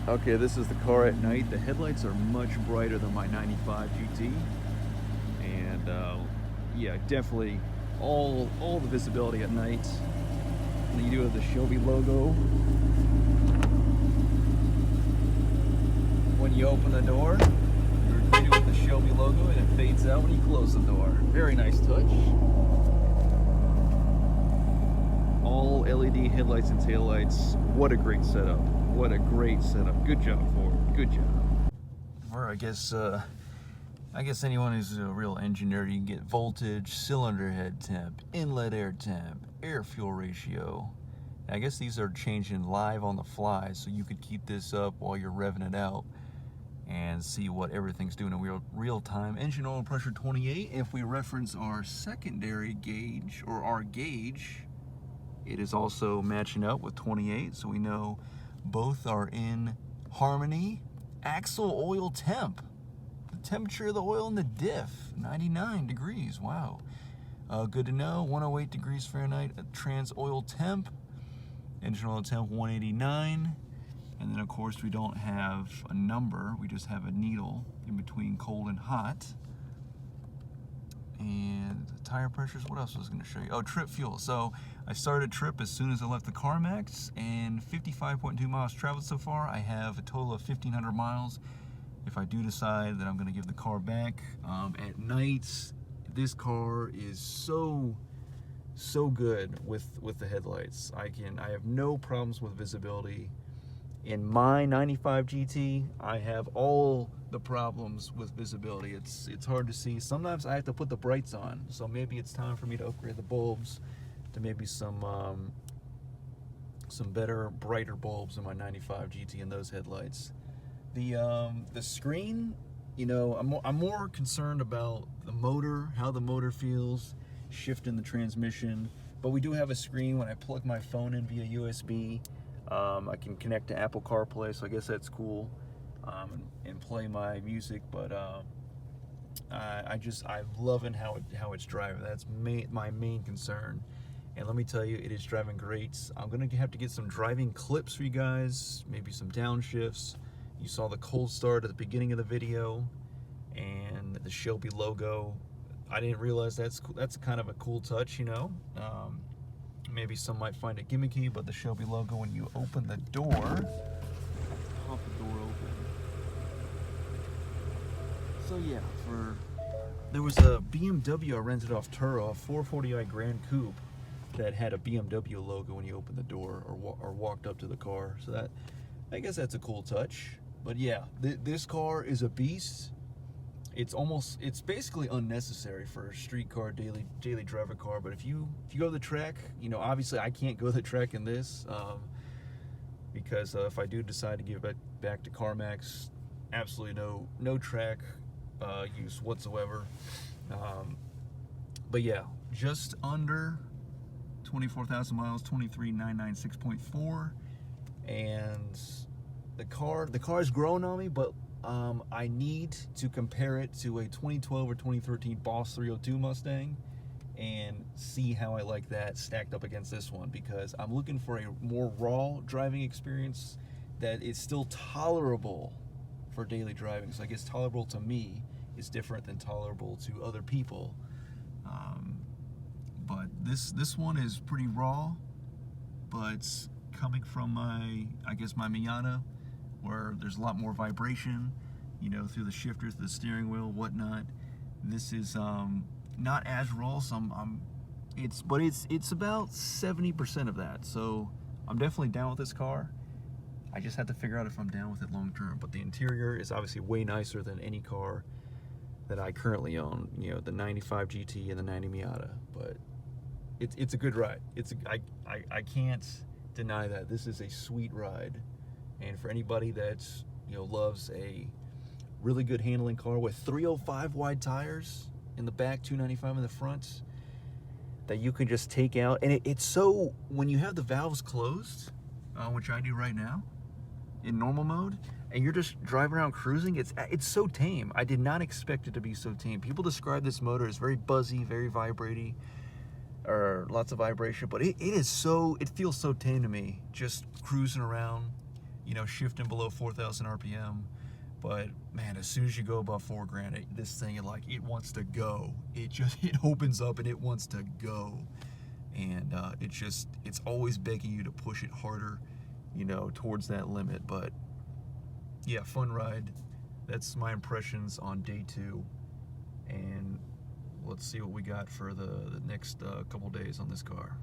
Okay, this is the car at night. The headlights are much brighter than my 95 GT, and yeah, definitely all the visibility at night. And you do have the Shelby logo when you open the door. You're greeted with the Shelby logo, and it fades out when you close the door. Very nice touch. All LED headlights and taillights. What a great setup. What a great setup. Good job, Ford. Good job. Or I guess anyone who's a real engineer, you can get voltage, cylinder head temp, inlet air temp, air fuel ratio. I guess these are changing live on the fly, so you could keep this up while you're revving it out and see what everything's doing in real time. Engine oil pressure 28. If we reference our secondary gauge, or our gauge, it is also matching up with 28, so we know both are in harmony. Axle oil temp. The temperature of the oil in the diff, 99 degrees. Wow. Good to know. 108 degrees Fahrenheit. Trans oil temp. Engine oil temp 189. And then, of course, we don't have a number. We just have a needle in between cold and hot. And tire pressures, what else was I going to show you? Oh, trip fuel. So I started trip as soon as I left the Carmax, and 55.2 miles traveled so far. I have a total of 1,500 miles. If I do decide that I'm going to give the car back at night, this car is so good with the headlights. I have no problems with visibility. In my 95 GT, I have all the problems with visibility. It's hard to see. Sometimes I have to put the brights on, so maybe it's time for me to upgrade the bulbs to maybe some better, brighter bulbs in my 95 GT and those headlights. The screen, you know, I'm more concerned about the motor, how the motor feels, shift in the transmission. But we do have a screen. When I plug my phone in via USB, I can connect to Apple CarPlay, so I guess that's cool, and play my music. But I'm loving how it's driving. That's my main concern. And let me tell you, it is driving great. I'm gonna have to get some driving clips for you guys, maybe some downshifts. You saw the cold start at the beginning of the video, and the Shelby logo. I didn't realize that's kind of a cool touch, you know. Maybe some might find it gimmicky, but the Shelby logo, when you open the door, pop the door open. So yeah, there was a BMW I rented off Turo, a 440i Grand Coupe, that had a BMW logo when you opened the door or walked up to the car. So I guess that's a cool touch. But yeah, this car is a beast. It's basically unnecessary for a street car, daily driver car. But if you go to the track, you know, obviously I can't go to the track in this, because if I do decide to give it back to Carmax, absolutely no track use whatsoever. But yeah, just under 24,000 miles, 23,996.4, and the car's growing on me, but I need to compare it to a 2012 or 2013 Boss 302 Mustang and see how I like that stacked up against this one, because I'm looking for a more raw driving experience that is still tolerable for daily driving. So I guess tolerable to me is different than tolerable to other people. But this one is pretty raw, but coming from my Miata, where there's a lot more vibration, you know, through the shifters, the steering wheel, whatnot. This is not as raw. It's about 70% of that. So I'm definitely down with this car. I just have to figure out if I'm down with it long term. But the interior is obviously way nicer than any car that I currently own. You know, the 95 GT and the 90 Miata. But it's a good ride. I can't deny that. This is a sweet ride. And for anybody that's, you know, loves a really good handling car with 305 wide tires in the back, 295 in the front, that you can just take out. And it's so, when you have the valves closed, which I do right now in normal mode, and you're just driving around cruising, it's so tame. I did not expect it to be so tame. People describe this motor as very buzzy, very vibrating, or lots of vibration, but it feels so tame to me, just cruising around. you know, shifting below 4,000 RPM. But man, as soon as you go above 4 grand, this thing, it wants to go. It opens up and it wants to go. And it's always begging you to push it harder, you know, towards that limit. But yeah, fun ride. That's my impressions on day 2. And let's see what we got for the next couple days on this car.